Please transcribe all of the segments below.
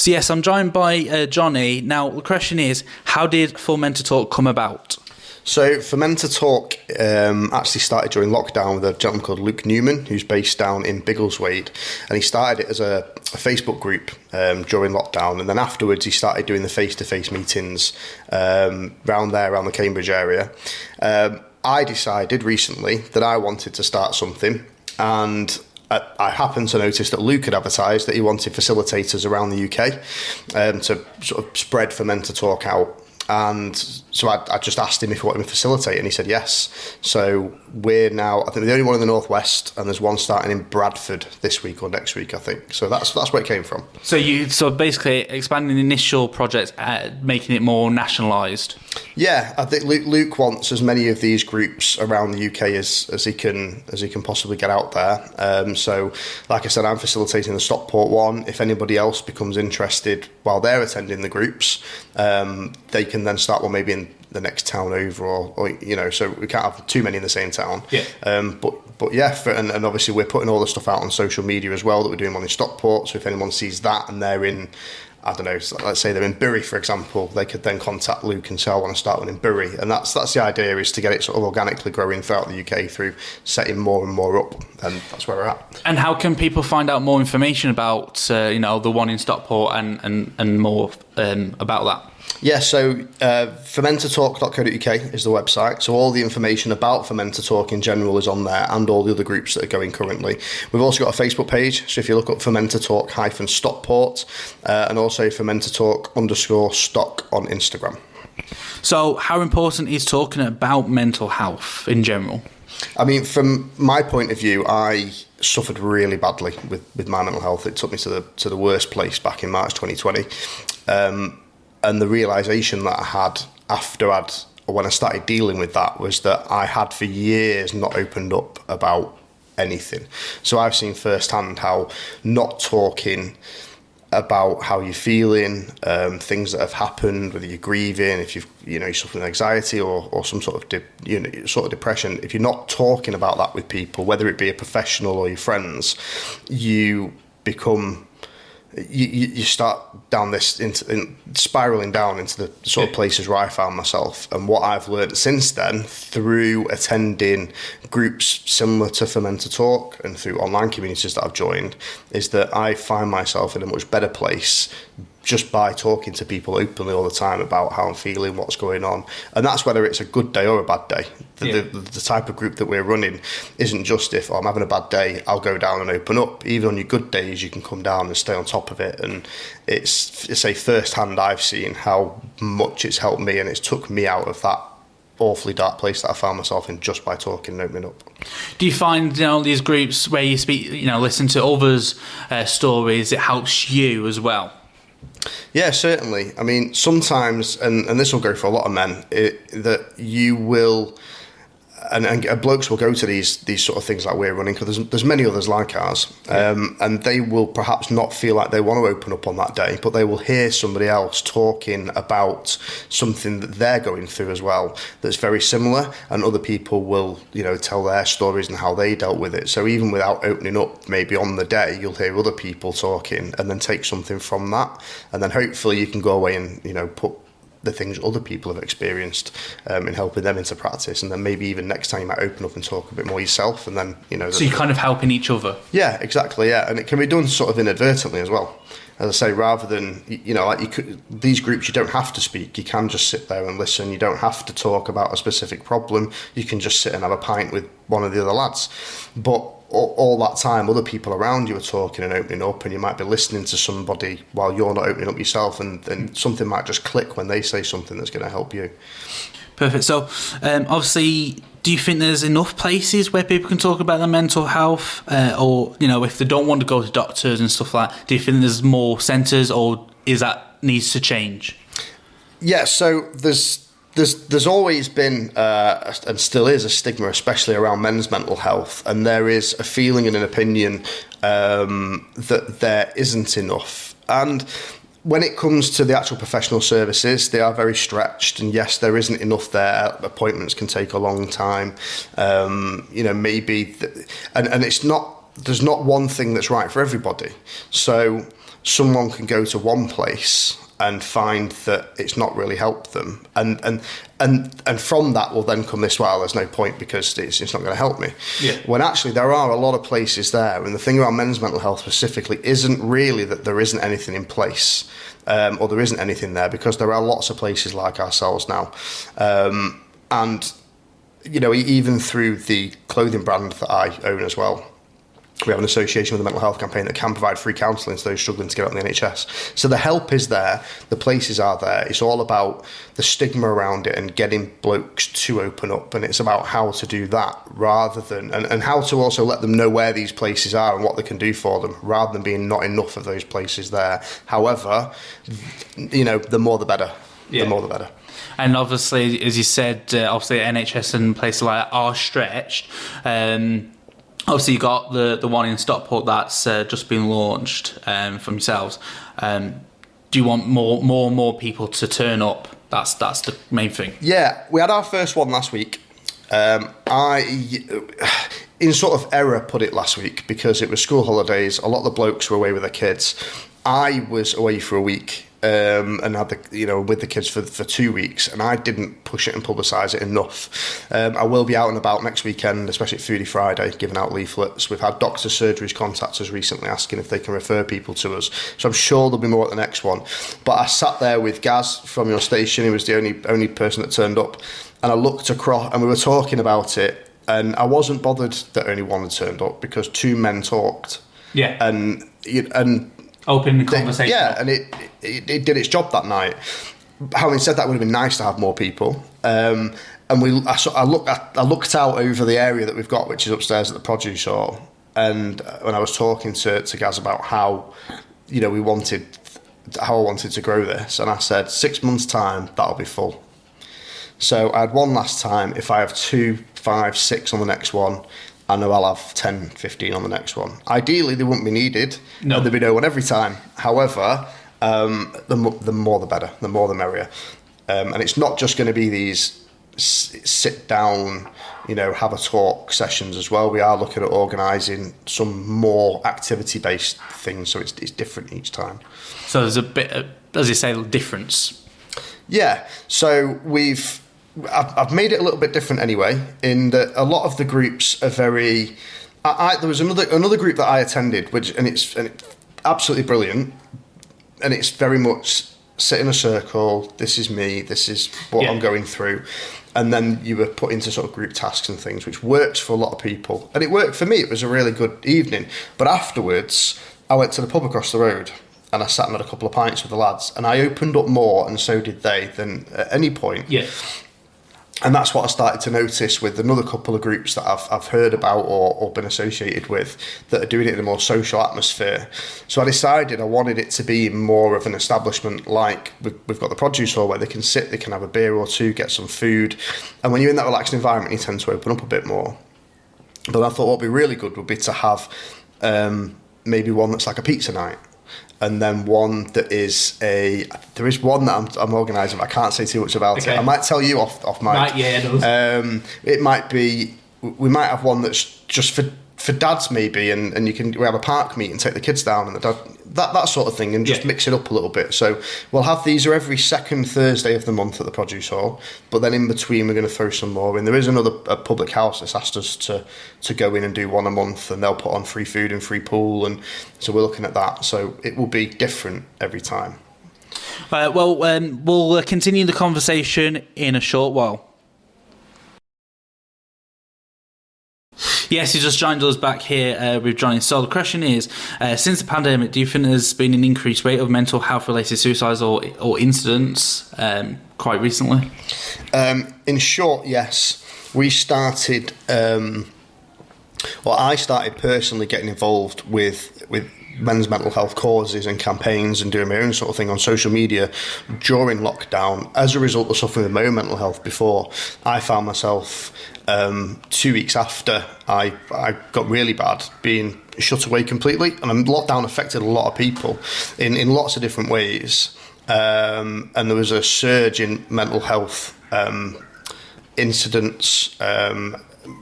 So yes, I'm joined by Johnny. Now, the question is, how did ForMenToTalk come about? So ForMenToTalk actually started during lockdown with a gentleman called Luke Newman, who's based down in Biggleswade, and he started it as a Facebook group during lockdown, and then afterwards he started doing the face-to-face meetings around the Cambridge area. I decided recently that I wanted to start something, and I happened to notice that Luke had advertised that he wanted facilitators around the UK to sort of spread ForMenToTalk out. And so I just asked him if he wanted me to facilitate, and he said yes. So we're now, I think, the only one in the Northwest, and there's one starting in Bradford this week or next week, I think. So that's where it came from. So basically expanding the initial project, making it more nationalised. Yeah, I think Luke wants as many of these groups around the UK as he can possibly get out there. So, like I said, I'm facilitating the Stockport one. If anybody else becomes interested while they're attending the groups, they can then start one maybe in the next town over, or so we can't have too many in the same town. Yeah. But yeah, and obviously we're putting all the stuff out on social media as well that we're doing one in Stockport. So if anyone sees that and they're in, I don't know, let's say they're in Bury, for example, they could then contact Luke and say, I want to start one in Bury. And that's the idea, is to get it sort of organically growing throughout the UK through setting more and more up. And that's where we're at. And how can people find out more information about, the one in Stockport and more about that? Yeah, so ForMenToTalk.co.uk is the website. So all the information about ForMenToTalk in general is on there, and all the other groups that are going currently. We've also got a Facebook page. So if you look up ForMenToTalk-Stockport, and also ForMenToTalk_stock on Instagram. So how important is talking about mental health in general? I mean, from my point of view, I suffered really badly with my mental health. It took me to the worst place back in March 2020. And the realisation that I had when I started dealing with that was that I had for years not opened up about anything. So I've seen firsthand how not talking about how you're feeling, things that have happened, whether you're grieving, if you're suffering anxiety or some sort of depression, if you're not talking about that with people, whether it be a professional or your friends, you become. You start down spiraling down into the sort of places where I found myself. And what I've learned since then, through attending groups similar to ForMenToTalk and through online communities that I've joined, is that I find myself in a much better place just by talking to people openly all the time about how I'm feeling, what's going on. And that's whether it's a good day or a bad day. The type of group that we're running isn't just if I'm having a bad day, I'll go down and open up. Even on your good days, you can come down and stay on top of it. And it's a first-hand I've seen how much it's helped me, and it's took me out of that awfully dark place that I found myself in just by talking and opening up. Do you find these groups where you speak, listen to others' stories, it helps you as well? Yeah, certainly. I mean, sometimes, and this will go for a lot of men, that you will, and blokes will go to these sort of things like we're running, because there's many others like ours, and they will perhaps not feel like they want to open up on that day, but they will hear somebody else talking about something that they're going through as well that's very similar, and other people will, tell their stories and how they dealt with it. So even without opening up, maybe on the day, you'll hear other people talking and then take something from that, and then hopefully you can go away and, put the things other people have experienced in helping them into practice, and then maybe even next time you might open up and talk a bit more yourself, and then so you're kind of helping each other. Yeah, exactly. Yeah, and it can be done sort of inadvertently as well. As I say, rather than these groups, you don't have to speak. You can just sit there and listen. You don't have to talk about a specific problem. You can just sit and have a pint with one of the other lads. But all that time, other people around you are talking and opening up, and you might be listening to somebody while you're not opening up yourself, and something might just click when they say something that's going to help you. Perfect. So, obviously, do you think there's enough places where people can talk about their mental health, or if they don't want to go to doctors and stuff like that, do you think there's more centres, or is that needs to change? Yeah. So There's always been, and still is, a stigma, especially around men's mental health, and there is a feeling and an opinion that there isn't enough. And when it comes to the actual professional services, they are very stretched, and yes, there isn't enough there. Appointments can take a long time. Maybe, and it's not. There's not one thing that's right for everybody. So someone can go to one place and find that it's not really helped them, and from that will then come this, well, there's no point because it's not going to help me. Yeah. When actually there are a lot of places there, and the thing around men's mental health specifically isn't really that there isn't anything in place, or there isn't anything there, because there are lots of places like ourselves now, and even through the clothing brand that I own as well, we have an association with the mental health campaign that can provide free counselling to those struggling to get out in the NHS. So the help is there, the places are there. It's all about the stigma around it and getting blokes to open up, and it's about how to do that rather than, and how to also let them know where these places are and what they can do for them, rather than being not enough of those places there. However, the more the better. Yeah. The more the better. And obviously, as you said, obviously NHS and places like that are stretched. Obviously, you got the one in Stockport that's just been launched from yourselves. Do you want more people to turn up? That's the main thing. Yeah, we had our first one last week. I, in sort of error, put it last week because it was school holidays. A lot of the blokes were away with their kids. I was away for a week. And had with the kids for 2 weeks, and I didn't push it and publicise it enough. I will be out and about next weekend, especially at Foodie Friday, giving out leaflets. We've had doctor surgeries contact us recently asking if they can refer people to us, so I'm sure there'll be more at the next one. But I sat there with Gaz from your station, who was the only person that turned up, and I looked across and we were talking about it, and I wasn't bothered that only one had turned up because 2 men talked. Yeah. And open the conversation. And it did its job that night. Having said that, it would have been nice to have more people. And I looked out over the area that we've got, which is upstairs at the produce hall. And when I was talking to Gaz about how I wanted to grow this, and I said 6 months' time that'll be full. So I had one last time. If I have 2, 5, 6 on the next one, I know I'll have 10, 15 on the next one. Ideally, they wouldn't be needed. No. There'd be no one every time. However, the more the better, the more the merrier. And it's not just going to be these sit down, have a talk sessions as well. We are looking at organising some more activity-based things, so it's different each time. So there's a bit, as you say, difference. Yeah, so I've made it a little bit different anyway, in that a lot of the groups are very... there was another group that I attended, and it's absolutely brilliant, and it's very much sit in a circle, this is me, this is what I'm going through, and then you were put into sort of group tasks and things, which works for a lot of people, and it worked for me. It was a really good evening, but afterwards I went to the pub across the road, and I sat and had a couple of pints with the lads, and I opened up more, and so did they, than at any point. Yeah. And that's what I started to notice with another couple of groups that I've heard about or been associated with that are doing it in a more social atmosphere. So I decided I wanted it to be more of an establishment, like we've got the produce hall where they can sit, they can have a beer or two, get some food. And when you're in that relaxed environment, you tend to open up a bit more. But I thought what would be really good would be to have maybe one that's like a pizza night. And then one that is there is one that I'm organising, but I can't say too much about it. I might tell you off mic. Right, yeah, it does. It might be, we might have one that's just for dads maybe, and we have a park meet and take the kids down and the dad, that sort of thing, and just mix it up a little bit. So we'll have these are every second Thursday of the month at the produce hall, but then in between we're going to throw some more in. There is a public house that's asked us to go in and do one a month, and they'll put on free food and free pool, and so we're looking at that. So it will be different every time. We'll continue the conversation in a short while. Yes, you just joined us back here with Johnny. So the question is, since the pandemic, do you think there's been an increased rate of mental health related suicides or incidents quite recently? In short, yes. We started, I started personally getting involved with men's mental health causes and campaigns and doing my own sort of thing on social media during lockdown. As a result of suffering with my own mental health before, I found myself 2 weeks after I got really bad being shut away completely, and lockdown affected a lot of people in lots of different ways, and there was a surge in mental health incidents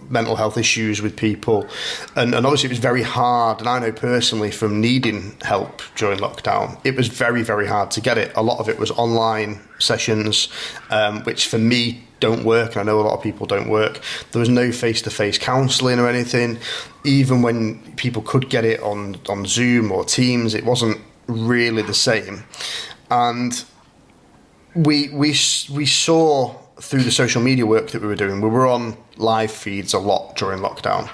mental health issues with people, and obviously it was very hard, and I know personally from needing help during lockdown, it was very, very hard to get it. A lot of it was online sessions, which for me don't work, and I know a lot of people don't work. There was no face-to-face counselling or anything. Even when people could get it on Zoom or Teams, it wasn't really the same. And we saw through the social media work that we were doing, we were on live feeds a lot during lockdown.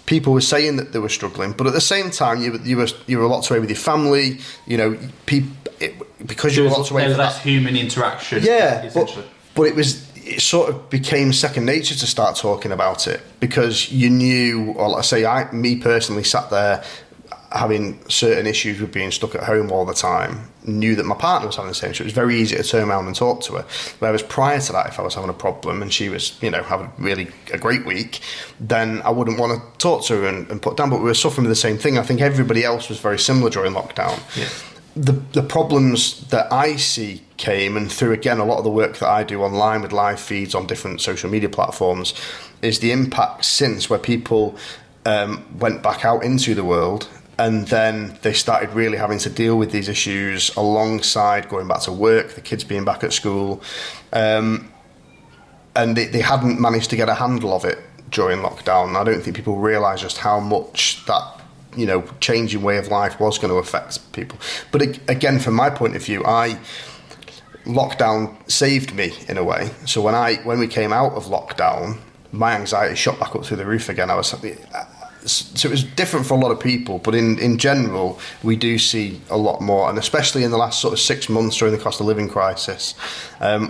People were saying that they were struggling, but at the same time, you were locked away with your family. You know, because you were locked away. There was less human interaction. Yeah, but it sort of became second nature to start talking about it, because you knew, or let's say me personally sat there having certain issues with being stuck at home all the time, knew that my partner was having the same, so it was very easy to turn around and talk to her. Whereas prior to that, if I was having a problem and she was, having really a great week, then I wouldn't want to talk to her and put down. But we were suffering with the same thing. I think everybody else was very similar during lockdown. Yeah. The problems that I see came, and through, again, a lot of the work that I do online with live feeds on different social media platforms, is the impact since, where people went back out into the world, and then they started really having to deal with these issues alongside going back to work, the kids being back at school. And they hadn't managed to get a handle of it during lockdown. I don't think people realise just how much that, changing way of life was going to affect people. But again, from my point of view, lockdown saved me in a way. So when we came out of lockdown, my anxiety shot back up through the roof again. So it was different for a lot of people, but in general, we do see a lot more, and especially in the last sort of 6 months during the cost of living crisis,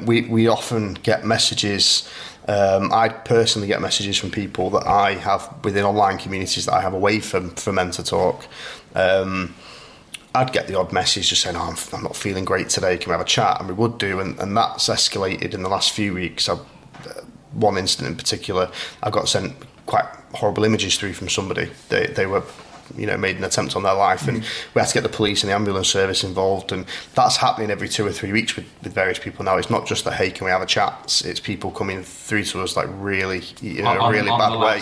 we often get messages. I personally get messages from people that I have within online communities that I have away from ForMenToTalk. I'd get the odd message just saying, I'm not feeling great today, can we have a chat? And we would do, and that's escalated in the last few weeks. One incident in particular, I got sent quite horrible images through from somebody. They were, made an attempt on their life, and we had to get the police and the ambulance service involved, and that's happening every 2 or 3 weeks with various people now. It's not just the, hey, can we have a chat? It's people coming through to us like really, really bad way.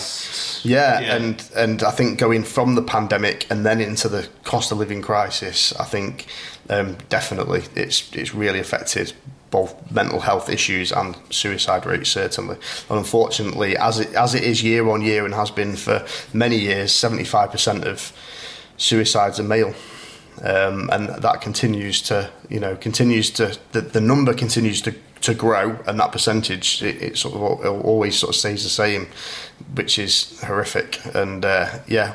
Yeah, and I think going from the pandemic and then into the cost of living crisis, I think definitely it's really affected both mental health issues and suicide rates, certainly. And unfortunately, as it is year on year and has been for many years, 75% of suicides are male. And that continues to, the number continues to grow, and that percentage, it sort of always sort of stays the same, which is horrific. And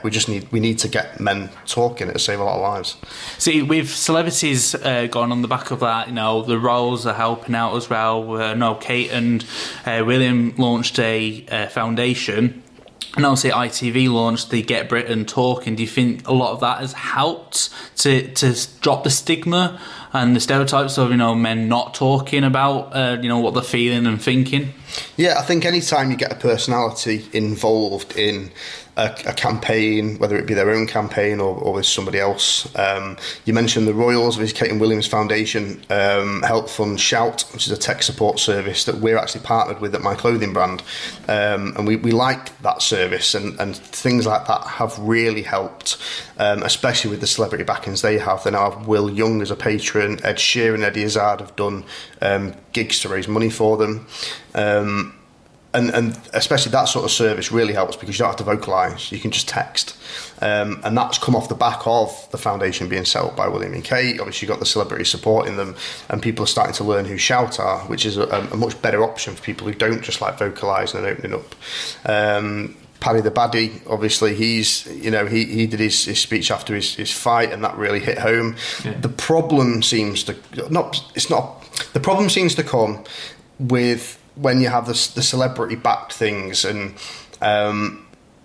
we need to get men talking. It'll save a lot of lives. See, with celebrities gone on the back of that, the roles are helping out as well. Kate and William launched a foundation. And obviously ITV launched the Get Britain Talking. Do you think a lot of that has helped to drop the stigma and the stereotypes of, men not talking about, what they're feeling and thinking? Yeah, I think anytime you get a personality involved in a campaign, whether it be their own campaign or with somebody else. You mentioned the Royals, with Kate and Williams Foundation, help fund Shout, which is a tech support service that we're actually partnered with at my clothing brand. And we like that service, and things like that have really helped, especially with the celebrity backings they have. They now have Will Young as a patron, Ed Sheeran and Eddie Izzard have done gigs to raise money for them. And especially that sort of service really helps because you don't have to vocalise, you can just text. And that's come off the back of the foundation being set up by William and Kate. Obviously, you've got the celebrities supporting them, and people are starting to learn who Shout are, which is a much better option for people who don't just like vocalising and opening up. Paddy the Baddie, obviously, he did his speech after his fight, and that really hit home. Yeah. The problem seems to come with when you have the celebrity backed things and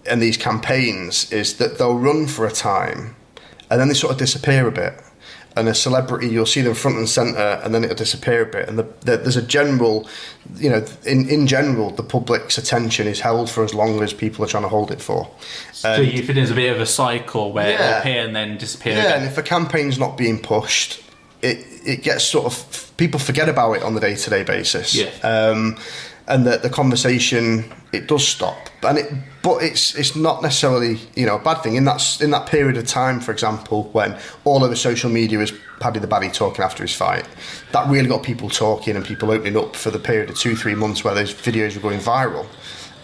these campaigns, is that they'll run for a time and then they sort of disappear a bit. And a celebrity, you'll see them front and centre, and then it'll disappear a bit. And there's a general, in general, the public's attention is held for as long as people are trying to hold it for. So you think there's a bit of a cycle where it'll appear and then disappear again? Yeah, and if a campaign's not being pushed, it gets sort of, people forget about it on the day-to-day basis. Yeah. and the conversation, it does stop, but it's not necessarily, you know, a bad thing in that period of time. For example, when all over social media is Paddy the Baddy talking after his fight, that really got people talking and people opening up for the period of 2-3 months where those videos were going viral,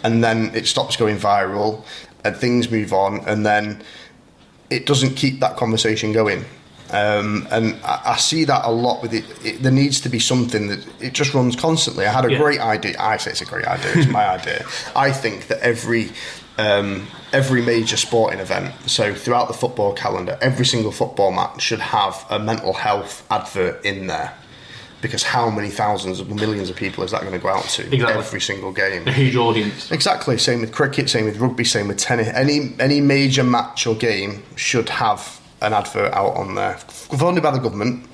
and then it stops going viral and things move on, and then it doesn't keep that conversation going. And I see that a lot with it. There needs to be something that it just runs constantly. I had a great idea. I say it's a great idea. It's my idea. I think that every major sporting event, so throughout the football calendar, every single football match should have a mental health advert in there. Because how many thousands of millions of people is that going to go out to? Exactly. Every single game? A huge audience. Exactly. Same with cricket, same with rugby, same with tennis. Any major match or game should have an advert out on there, funded by the government,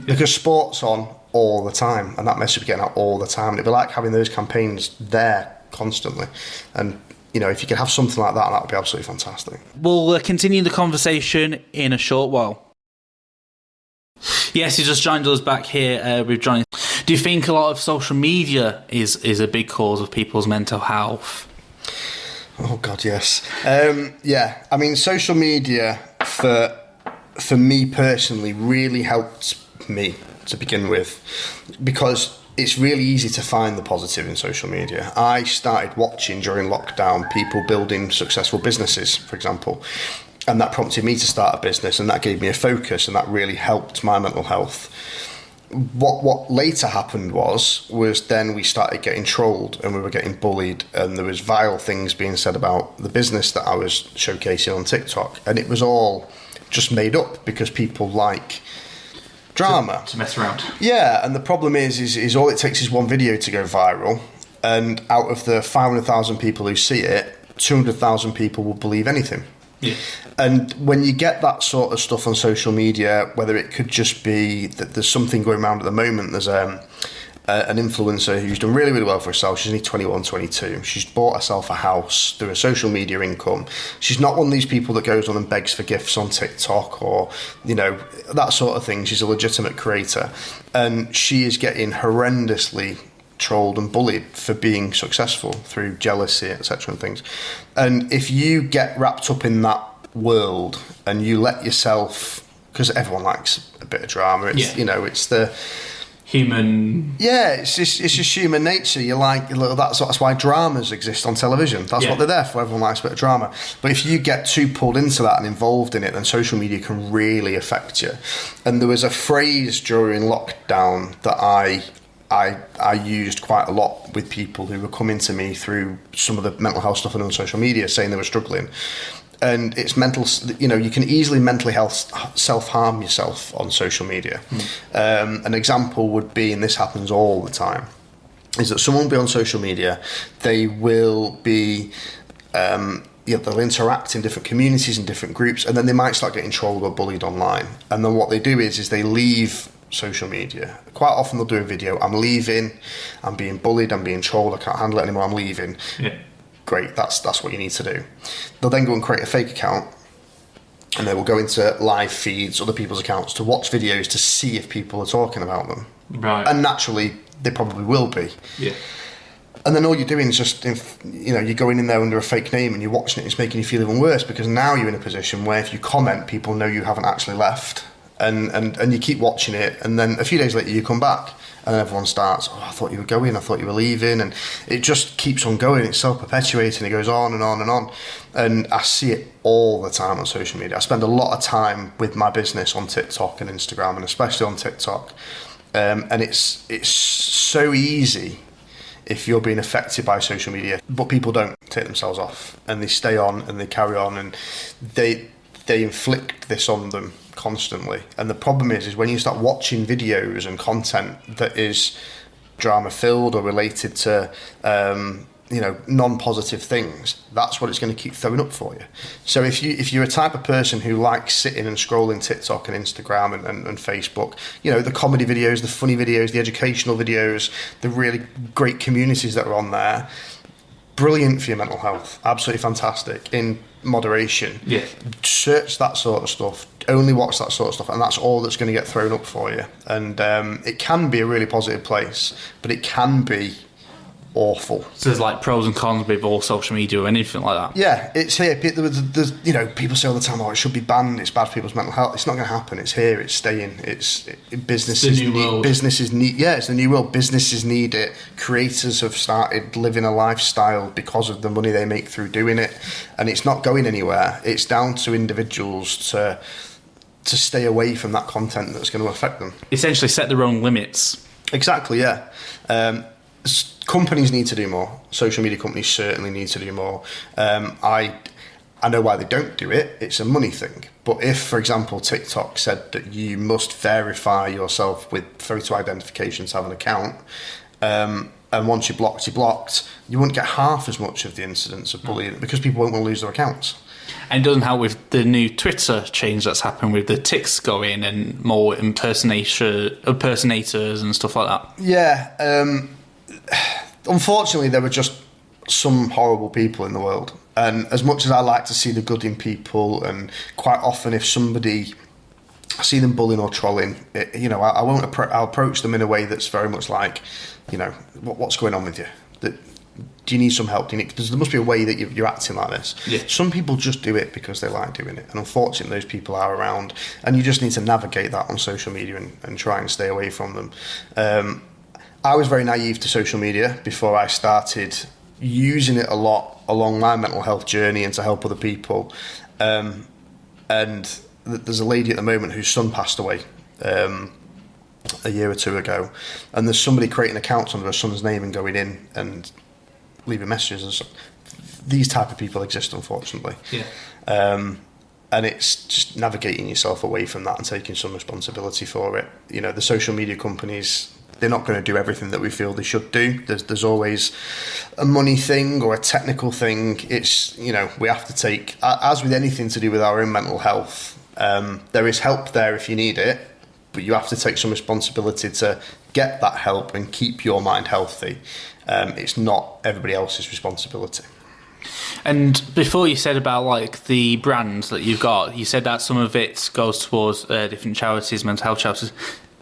because sport's on all the time, and that message will be getting out all the time. And it'd be like having those campaigns there constantly. And you know, if you could have something like that, that would be absolutely fantastic. We'll continue the conversation in a short while. Yes, you just joined us back here with Johnny. Do you think a lot of social media is a big cause of people's mental health? Oh God, yes. Yeah, I mean, social media for me personally really helped me to begin with, because it's really easy to find the positive in social media. I started watching during lockdown people building successful businesses, for example, and that prompted me to start a business, and that gave me a focus, and that really helped my mental health. What later happened was then we started getting trolled, and we were getting bullied, and there was vile things being said about the business that I was showcasing on TikTok, and it was all just made up because people like drama to mess around. Yeah, and the problem is all it takes is one video to go viral, and out of the 500,000 people who see it, 200,000 people will believe anything. Yeah. And when you get that sort of stuff on social media, whether it could just be that there's something going around at the moment, there's an influencer who's done really, really well for herself. She's only 21, 22. She's bought herself a house through a social media income. She's not one of these people that goes on and begs for gifts on TikTok or, you know, that sort of thing. She's a legitimate creator. And she is getting horrendously trolled and bullied for being successful through jealousy, etc. and things. And if you get wrapped up in that world and you let yourself, because everyone likes a bit of drama, it's you know, it's the human. Yeah, it's just human nature. You like that's why dramas exist on television. That's what they're there for. Everyone likes a bit of drama. But if you get too pulled into that and involved in it, then social media can really affect you. And there was a phrase during lockdown that I used quite a lot with people who were coming to me through some of the mental health stuff on social media, saying they were struggling. And it's mental, you know, you can easily mentally self-harm yourself on social media. An example would be, and this happens all the time, is that someone will be on social media, they will be, they'll interact in different communities and different groups, and then they might start getting trolled or bullied online. And then what they do is they leave social media. Quite often they'll do a video, I'm leaving, I'm being bullied, I'm being trolled, I can't handle it anymore, I'm leaving. Yeah. Great, that's what you need to do. They'll then go and create a fake account, and they will go into live feeds, other people's accounts, to watch videos to see if people are talking about them. Right. And naturally, they probably will be. Yeah. And then all you're doing is just, you're going in there under a fake name and you're watching it, it's making you feel even worse, because now you're in a position where if you comment, people know you haven't actually left. And you keep watching it, and then a few days later you come back, and then everyone starts, I thought you were going, I thought you were leaving, and it just keeps on going. It's self-perpetuating, it goes on and on and on. And I see it all the time on social media. I spend a lot of time with my business on TikTok and Instagram, and especially on TikTok. And it's so easy if you're being affected by social media, but people don't take themselves off, and they stay on and they carry on, and they inflict this on them constantly. And the problem is when you start watching videos and content that is drama filled or related to non-positive things, that's what it's going to keep throwing up for you. So if you're a type of person who likes sitting and scrolling TikTok and Instagram and Facebook, the comedy videos, the funny videos, the educational videos, the really great communities that are on there, brilliant for your mental health, absolutely fantastic, in moderation. Yeah. Search that sort of stuff, only watch that sort of stuff, and that's all that's going to get thrown up for you. And it can be a really positive place, but it can be awful. So there's like pros and cons with all social media or anything like that. Yeah, it's here. There's, people say all the time, "Oh, it should be banned. It's bad for people's mental health." It's not going to happen. It's here. It's staying. Businesses need. Businesses need. Yeah, it's the new world. Businesses need it. Creators have started living a lifestyle because of the money they make through doing it, and it's not going anywhere. It's down to individuals to stay away from that content that's going to affect them. Essentially, set their own limits. Exactly. Yeah. Companies need to do more. Social media companies certainly need to do more. I know why they don't do it. It's a money thing. But if, for example, TikTok said that you must verify yourself with photo identification to have an account, and once you're blocked, you wouldn't get half as much of the incidents of bullying because people won't want to lose their accounts. And it doesn't help with the new Twitter change that's happened with the ticks going and more impersonators and stuff like that. Yeah. Unfortunately, there were just some horrible people in the world. And as much as I like to see the good in people, and quite often if somebody, I see them bullying or trolling, I won't I'll approach them in a way that's very much like, what's going on with you? Do you need some help? There must be a way that you're acting like this. Yeah. Some people just do it because they like doing it. And unfortunately, those people are around. And you just need to navigate that on social media and try and stay away from them. I was very naive to social media before I started using it a lot along my mental health journey and to help other people. And there's a lady at the moment whose son passed away a year or two ago. And there's somebody creating accounts under her son's name and going in and leaving messages. These type of people exist, unfortunately. Yeah. And it's just navigating yourself away from that and taking some responsibility for it. The social media companies, they're not going to do everything that we feel they should do. There's always a money thing or a technical thing. It's, we have to take, as with anything to do with our own mental health, there is help there if you need it, but you have to take some responsibility to get that help and keep your mind healthy. It's not everybody else's responsibility. And before you said about like the brands that you've got, you said that some of it goes towards different charities, mental health charities.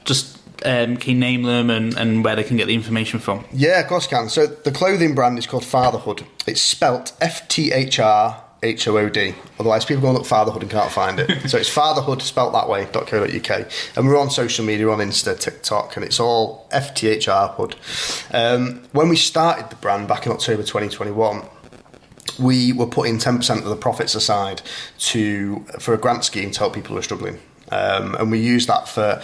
Just can you name them and where they can get the information from? Yeah, of course I can. So the clothing brand is called fthrhood. It's spelt FTHRHOOD. Otherwise, people go and look Fatherhood and can't find it. So it's fthrhood, spelt that way, .co.uk. And we're on social media, on Insta, TikTok, and it's all FTHRhood. When we started the brand back in October 2021, we were putting 10% of the profits aside for a grant scheme to help people who are struggling. And we use that for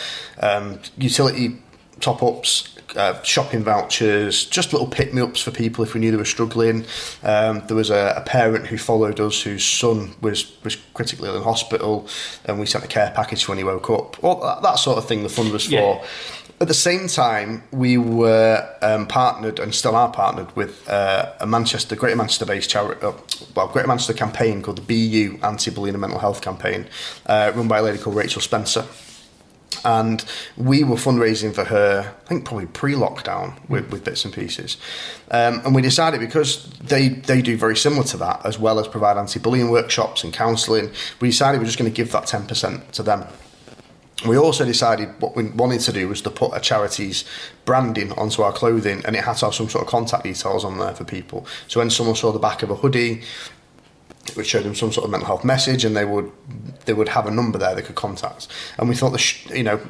utility top-ups, shopping vouchers, just little pick-me-ups for people if we knew they were struggling. There was a parent who followed us whose son was critically ill in hospital, and we sent a care package when he woke up. Well, that sort of thing the fund was for. Yeah. At the same time, we were partnered, and still are partnered, with a Greater Manchester-based charity, Greater Manchester campaign called the BU Anti-Bullying and Mental Health Campaign, run by a lady called Rachel Spencer. And we were fundraising for her, I think probably pre-lockdown with bits and pieces. And we decided, because they do very similar to that, as well as provide anti-bullying workshops and counselling, we decided we're just going to give that 10% to them. We also decided what we wanted to do was to put a charity's branding onto our clothing, and it had to have some sort of contact details on there for people. So when someone saw the back of a hoodie, it would show them some sort of mental health message, and they would have a number there they could contact. And we thought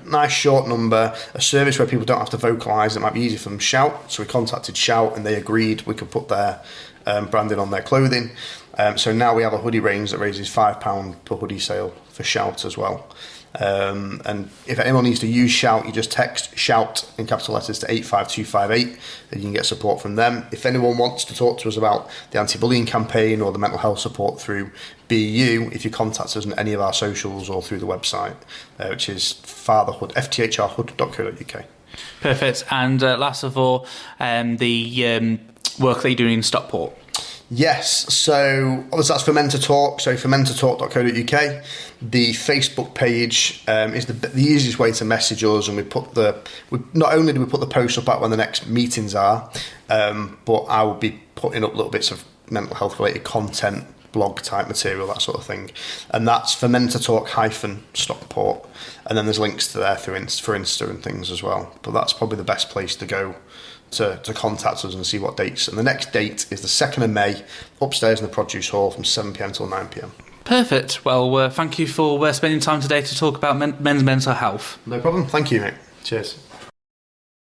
nice short number, a service where people don't have to vocalise, it might be easy for them. Shout. So we contacted Shout, and they agreed we could put their branding on their clothing. So now we have a hoodie range that raises £5 per hoodie sale for Shout as well. And if anyone needs to use Shout, you just text Shout in capital letters to 85258 and you can get support from them. If anyone wants to talk to us about the anti-bullying campaign or the mental health support through BU, if you contact us on any of our socials or through the website, which is fthrhood, fthrhood.co.uk. Perfect. And last of all, the work that you're doing in Stockport. Yes, so obviously that's ForMenToTalk, so ForMenToTalk.co.uk. The Facebook page is the easiest way to message us, and not only do we put the posts up out when the next meetings are, but I will be putting up little bits of mental health related content, blog type material, that sort of thing. And that's ForMenToTalk-Stockport, and then there's links to there for Insta and things as well. But that's probably the best place to go to contact us and see what dates. And the next date is the 2nd of May, upstairs in the produce hall from 7pm till 9pm. Perfect. Well, thank you for spending time today to talk about men's mental health. No problem. Thank you, mate. Cheers.